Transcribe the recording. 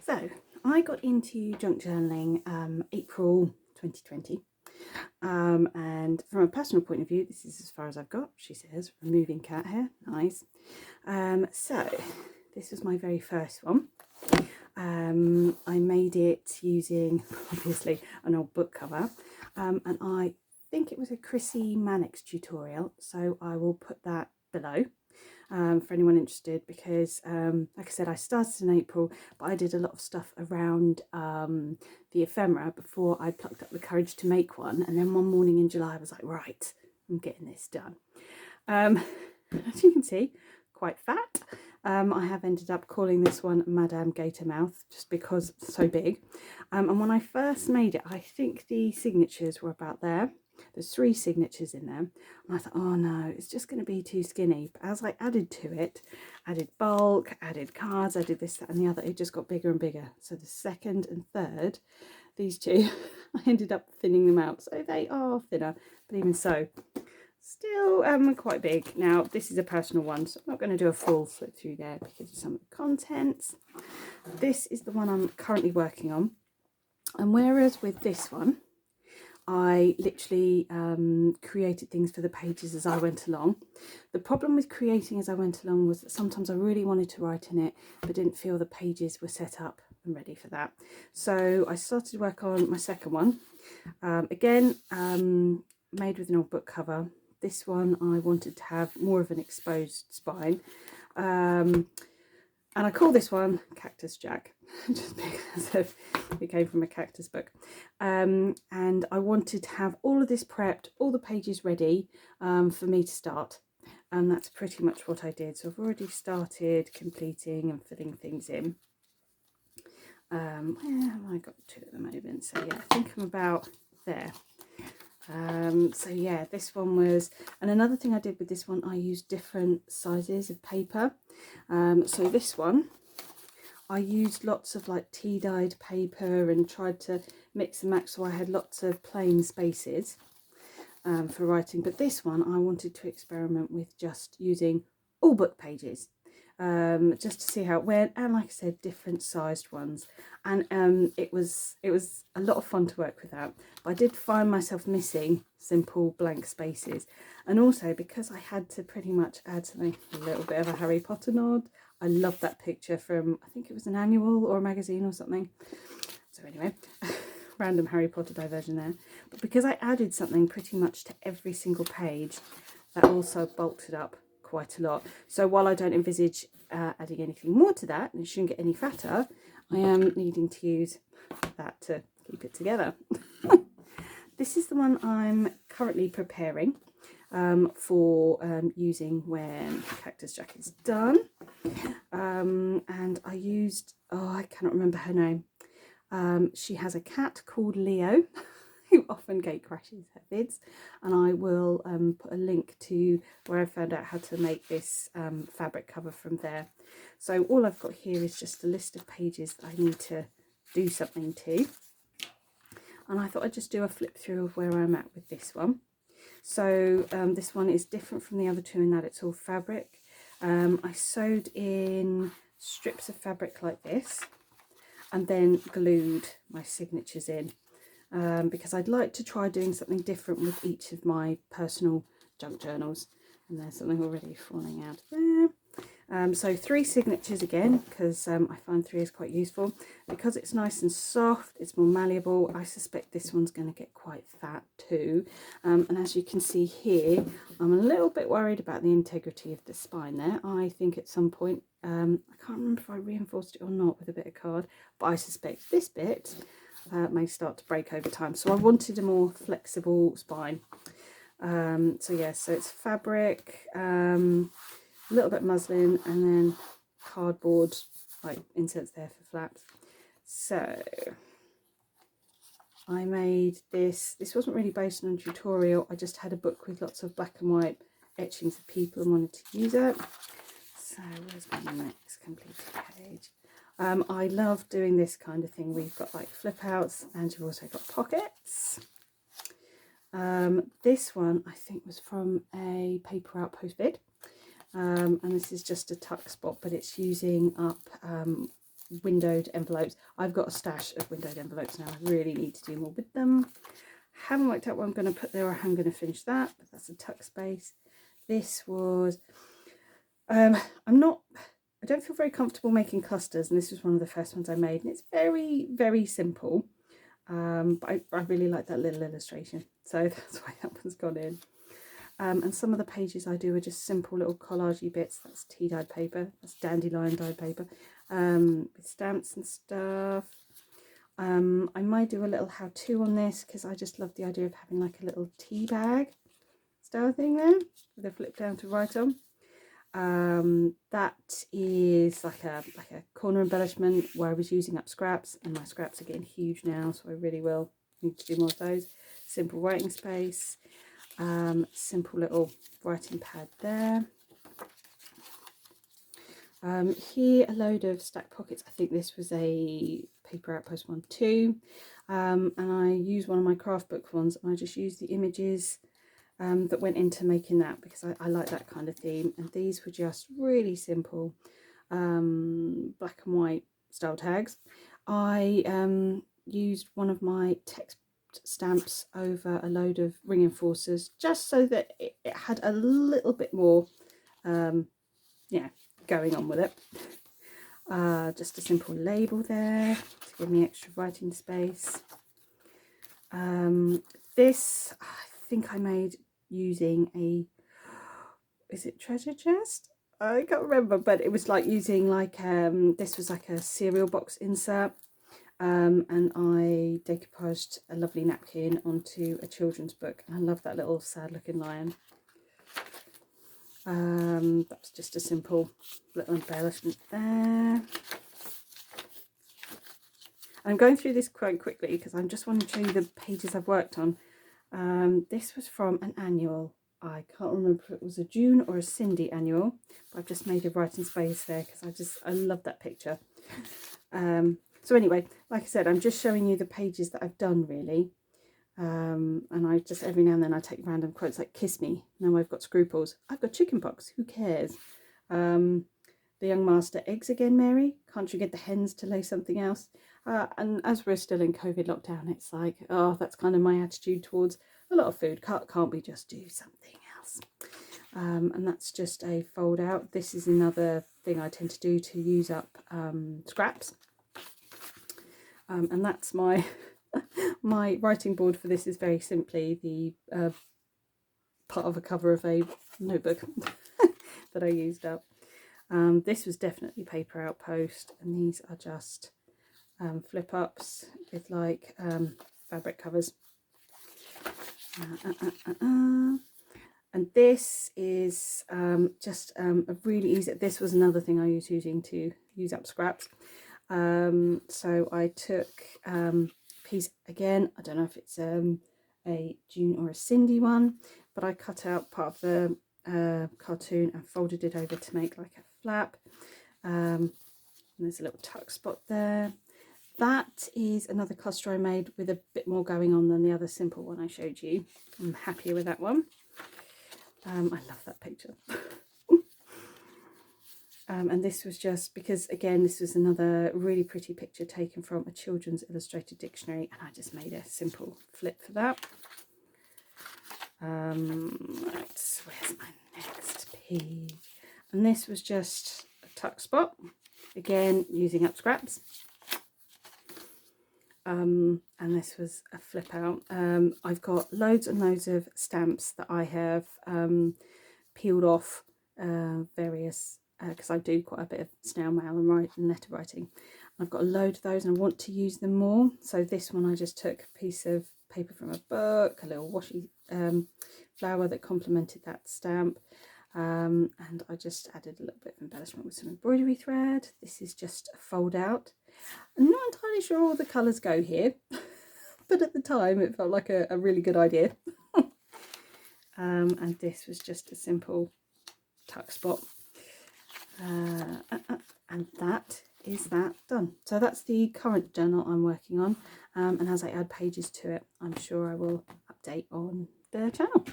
So I got into junk journaling April 2020, and from a personal point of view, this is as far as I've got. She says, removing cat hair, nice. So this was my very first one. I made it using obviously an old book cover, and I think it was a Chrissi Mannix tutorial, so I will put that below for anyone interested, because like I said, I started in April, but I did a lot of stuff around the ephemera before I plucked up the courage to make one. And then one morning in July I was like, right, I'm getting this done. As you can see, quite fat. I have ended up calling this one Madame Gator Mouth just because it's so big. And when I first made it, I think the signatures were about there. There's 3 signatures in there, and I thought, oh no, it's just going to be too skinny. But as I added to it, added bulk, added cards, added this, that and the other, it just got bigger and bigger. So the second and third, these 2, I ended up thinning them out, so they are thinner, but even so, still quite big. Now this is a personal one, so I'm not going to do a full flip through there because of some of the contents. This is the one I'm currently working on, and whereas with this one I literally created things for the pages as I went along. The problem with creating as I went along was that sometimes I really wanted to write in it, but didn't feel the pages were set up and ready for that. So I started work on my second one. Again, made with an old book cover. This one I wanted to have more of an exposed spine. And I call this one Cactus Jack, just because it came from a cactus book. And I wanted to have all of this prepped, all the pages ready for me to start. And that's pretty much what I did. So I've already started completing and filling things in. Where have I got to at the moment? So yeah, I think I'm about there. So yeah, this one was, and another thing I did with this one, I used different sizes of paper. So this one I used lots of like tea dyed paper and tried to mix and match, so I had lots of plain spaces for writing. But this one I wanted to experiment with just using all book pages, just to see how it went, and like I said, different sized ones, and it was a lot of fun to work with that. But I did find myself missing simple blank spaces, and also because I had to pretty much add something, a little bit of a Harry Potter nod. I love that picture from, I think it was an annual or a magazine or something. So anyway, random Harry Potter diversion there. But because I added something pretty much to every single page, that also bulked it up quite a lot. So while I don't envisage adding anything more to that, and it shouldn't get any fatter, I am needing to use that to keep it together. This is the one I'm currently preparing for using when Cactus Jack is done. And I used, oh, I cannot remember her name. She has a cat called Leo who often gate crashes her vids, and I will put a link to where I found out how to make this fabric cover from there. So all I've got here is just a list of pages that I need to do something to, and I thought I'd just do a flip through of where I'm at with this one. So this one is different from the other 2 in that it's all fabric. I sewed in strips of fabric like this and then glued my signatures in, because I'd like to try doing something different with each of my personal junk journals. And there's something already falling out there. So 3 signatures again, because I find 3 is quite useful. Because it's nice and soft, it's more malleable, I suspect this one's going to get quite fat too. And as you can see here, I'm a little bit worried about the integrity of the spine there. I think at some point, I can't remember if I reinforced it or not with a bit of card, but I suspect this bit may start to break over time. So I wanted a more flexible spine. So yeah, so it's fabric, a little bit muslin, and then cardboard like inserts there for flaps. So I made this. This wasn't really based on a tutorial. I just had a book with lots of black and white etchings of people and wanted to use it. So where's my next completed page? I love doing this kind of thing. We've got like flip outs, and you've also got pockets. This one I think was from a Paper Outpost vid. And this is just a tuck spot, but it's using up windowed envelopes. I've got a stash of windowed envelopes now. I really need to do more with them. Haven't worked out what I'm going to put there or how I'm going to finish that, but that's a tuck space. This was, I don't feel very comfortable making clusters, and this was one of the first ones I made, and it's very, very simple. But I really like that little illustration, so that's why that one's gone in. And some of the pages I do are just simple little collagey bits. That's tea dyed paper, that's dandelion dyed paper, with stamps and stuff. I might do a little how-to on this because I just love the idea of having like a little tea bag style thing there with a flip down to write on. That is like a corner embellishment where I was using up scraps, and my scraps are getting huge now, so I really will need to do more of those. Simple writing space, simple little writing pad there. Here a load of stacked pockets. I think this was a Paper Outpost one too, and I used one of my craft book ones, and I just used the images that went into making that because I like that kind of theme. And these were just really simple black and white style tags. I used one of my text stamps over a load of ring enforcers just so that it had a little bit more going on with it. Just a simple label there to give me extra writing space. This I think I made using is it treasure chest? I can't remember, but it was like using like this was like a cereal box insert, and I decoupaged a lovely napkin onto a children's book, and I love that little sad looking lion. That's just a simple little embellishment there. I'm going through this quite quickly because I'm just wanting to show you the pages I've worked on. This was from an annual. I can't remember if it was a June or a Cindy annual, but I've just made a writing space there because I love that picture. So anyway, like I said, I'm just showing you the pages that I've done really. And I just every now and then I take random quotes like "kiss me, now I've got scruples, I've got chicken pox, who cares." The young master, "eggs again, Mary, can't you get the hens to lay something else?" And as we're still in COVID lockdown, it's like, oh, that's kind of my attitude towards a lot of food. Can't we just do something else? And that's just a fold out. This is another thing I tend to do to use up scraps. And that's my my writing board for this is very simply the part of a cover of a notebook that I used up. This was definitely Paper Outpost, and these are just flip ups with like fabric covers. And this is just a really easy, this was another thing I was using to use up scraps. So I took piece again, I don't know if it's a June or a Cindy one, but I cut out part of the cartoon and folded it over to make like a flap. And there's a little tuck spot there. That is another cluster I made with a bit more going on than the other simple one I showed you. I'm happier with that one. I love that picture. And this was just because, again, this was another really pretty picture taken from a children's illustrated dictionary, and I just made a simple flip for that. Right, where's my next page? And this was just a tuck spot, again using up scraps. And this was a flip out. I've got loads and loads of stamps that I have peeled off various, because I do quite a bit of snail mail and letter writing. I've got a load of those and I want to use them more. So this one I just took a piece of paper from a book, a little washi flower that complemented that stamp, and I just added a little bit of embellishment with some embroidery thread. This is just a fold out. I'm not entirely sure all the colours go here, but at the time it felt like a really good idea. And this was just a simple tuck spot. And that is that done. So that's the current journal I'm working on, and as I add pages to it, I'm sure I will update on the channel.